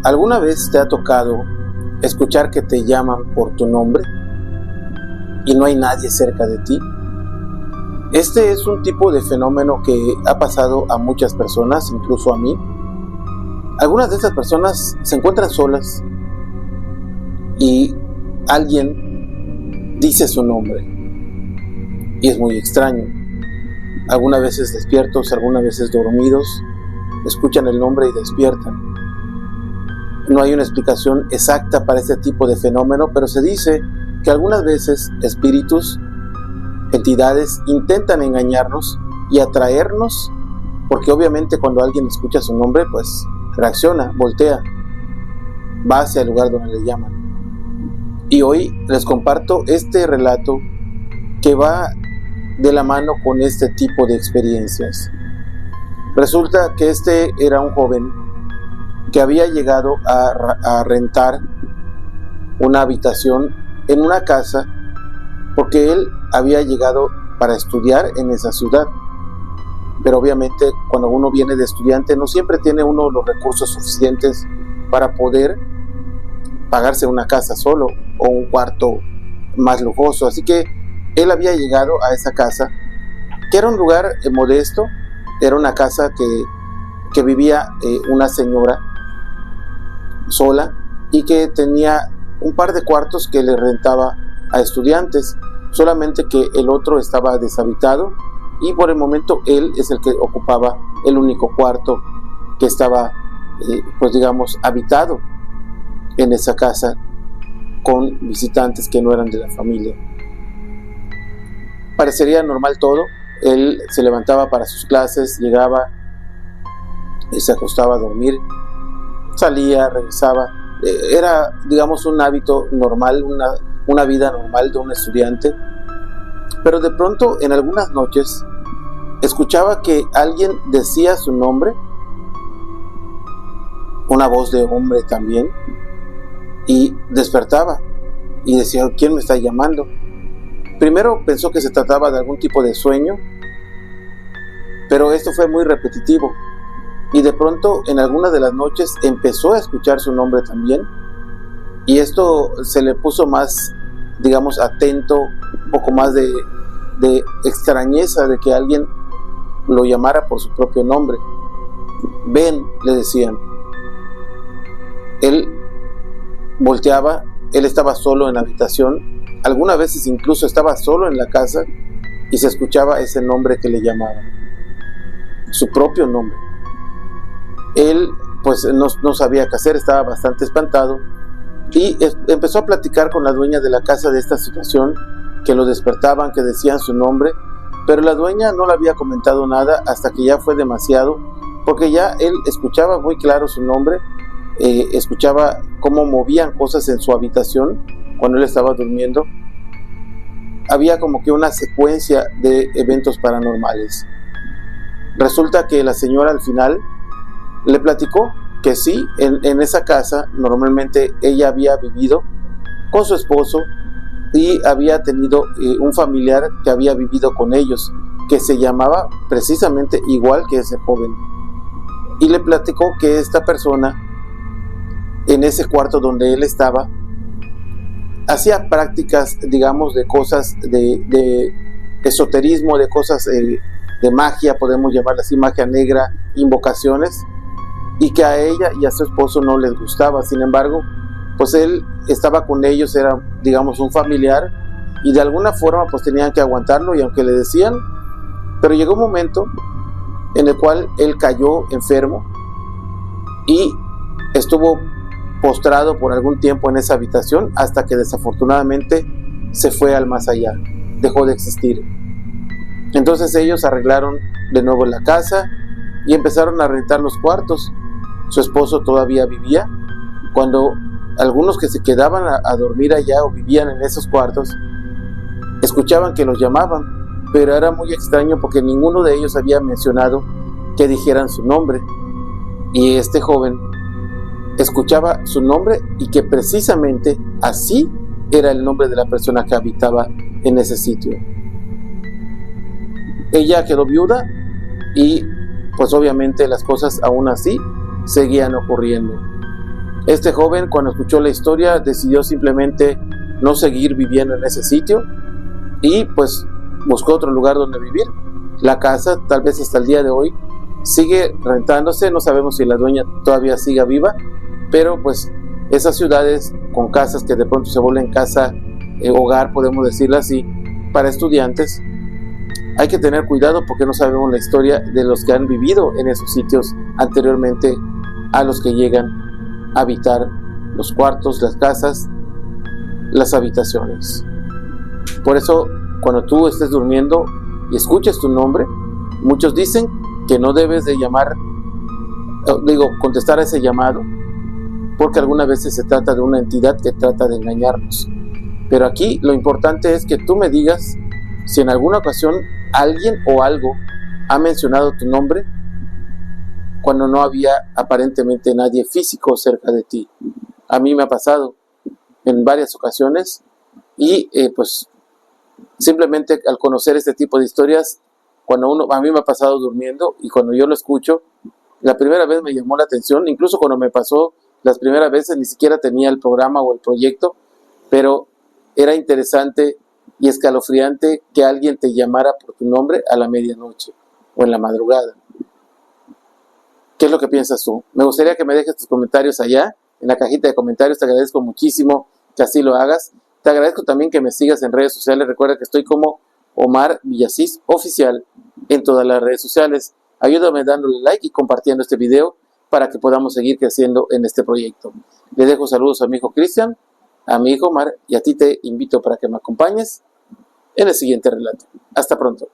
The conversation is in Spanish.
¿Alguna vez te ha tocado escuchar que te llaman por tu nombre y no hay nadie cerca de ti? Este es un tipo de fenómeno que ha pasado a muchas personas, incluso a mí. Algunas de estas personas se encuentran solas y alguien dice su nombre y es muy extraño. Algunas veces despiertos, algunas veces dormidos, escuchan el nombre y despiertan. No hay una explicación exacta para este tipo de fenómeno, pero se dice que algunas veces espíritus, entidades intentan engañarnos y atraernos, porque obviamente cuando alguien escucha su nombre, pues reacciona, voltea, va hacia el lugar donde le llaman. Y hoy les comparto este relato que va de la mano con este tipo de experiencias. Resulta que este era un joven que había llegado a rentar una habitación en una casa porque él había llegado para estudiar en esa ciudad. Pero obviamente cuando uno viene de estudiante no siempre tiene uno los recursos suficientes para poder pagarse una casa solo o un cuarto más lujoso. Así que él había llegado a esa casa, que era un lugar modesto, era una casa que vivía una señora sola y que tenía un par de cuartos que le rentaba a estudiantes, solamente que el otro estaba deshabitado y por el momento él es el que ocupaba el único cuarto que estaba pues digamos habitado en esa casa con visitantes que no eran de la familia. Parecería normal todo. Él se levantaba para sus clases, llegaba y se acostaba a dormir, salía, regresaba. Era, digamos, un hábito normal, una vida normal de un estudiante. Pero de pronto, en algunas noches, escuchaba que alguien decía su nombre, una voz de hombre también, y despertaba y decía, ¿quién me está llamando? Primero pensó que se trataba de algún tipo de sueño, pero esto fue muy repetitivo. Y de pronto, en algunas de las noches, empezó a escuchar su nombre también. Y esto se le puso más, digamos, atento, un poco más de extrañeza de que alguien lo llamara por su propio nombre. Ven, le decían. Él volteaba, él estaba solo en la habitación. Algunas veces incluso estaba solo en la casa y se escuchaba ese nombre que le llamaba. Su propio nombre. Él pues no sabía qué hacer, estaba bastante espantado y empezó a platicar con la dueña de la casa de esta situación, que lo despertaban, que decían su nombre, pero la dueña no le había comentado nada hasta que ya fue demasiado, porque ya él escuchaba muy claro su nombre, escuchaba cómo movían cosas en su habitación cuando él estaba durmiendo. Había como que una secuencia de eventos paranormales. Resulta que la señora al final le platicó que sí, en esa casa normalmente ella había vivido con su esposo y había tenido un familiar que había vivido con ellos, que se llamaba precisamente igual que ese joven. Y le platicó que esta persona, en ese cuarto donde él estaba, hacía prácticas, digamos, de cosas de esoterismo, de cosas de magia, podemos llamarla así, magia negra, invocaciones, y que a ella y a su esposo no les gustaba. Sin embargo, pues él estaba con ellos, era, digamos, un familiar, y de alguna forma pues tenían que aguantarlo, y aunque le decían, pero llegó un momento en el cual él cayó enfermo y estuvo postrado por algún tiempo en esa habitación hasta que desafortunadamente se fue al más allá, dejó de existir. Entonces ellos arreglaron de nuevo la casa y empezaron a rentar los cuartos. Su esposo todavía vivía. Cuando algunos que se quedaban a dormir allá o vivían en esos cuartos escuchaban que los llamaban, pero era muy extraño porque ninguno de ellos había mencionado que dijeran su nombre, y este joven escuchaba su nombre y que precisamente así era el nombre de la persona que habitaba en ese sitio. Ella quedó viuda y pues obviamente las cosas aún así seguían ocurriendo. Este joven, cuando escuchó la historia, decidió simplemente no seguir viviendo en ese sitio y pues buscó otro lugar donde vivir. La casa, tal vez hasta el día de hoy, sigue rentándose. No sabemos si la dueña todavía siga viva, pero pues esas ciudades con casas que de pronto se vuelven casa, hogar, podemos decirlo así, para estudiantes, hay que tener cuidado porque no sabemos la historia de los que han vivido en esos sitios anteriormente a los que llegan a habitar los cuartos, las casas, las habitaciones. Por eso, cuando tú estés durmiendo y escuches tu nombre, muchos dicen que no debes de contestar a ese llamado, porque algunas veces se trata de una entidad que trata de engañarnos. Pero aquí lo importante es que tú me digas si en alguna ocasión alguien o algo ha mencionado tu nombre cuando no había aparentemente nadie físico cerca de ti. A mí me ha pasado en varias ocasiones y pues simplemente al conocer este tipo de historias, a mí me ha pasado durmiendo y cuando yo lo escucho, la primera vez me llamó la atención, incluso cuando me pasó las primeras veces ni siquiera tenía el programa o el proyecto, pero era interesante y escalofriante que alguien te llamara por tu nombre a la medianoche o en la madrugada. ¿Qué es lo que piensas tú? Me gustaría que me dejes tus comentarios allá, en la cajita de comentarios. Te agradezco muchísimo que así lo hagas. Te agradezco también que me sigas en redes sociales. Recuerda que estoy como Omar Villasís Oficial en todas las redes sociales. Ayúdame dándole like y compartiendo este video para que podamos seguir creciendo en este proyecto. Le dejo saludos a mi hijo Cristian, a mi hijo Omar y a ti te invito para que me acompañes en el siguiente relato. Hasta pronto.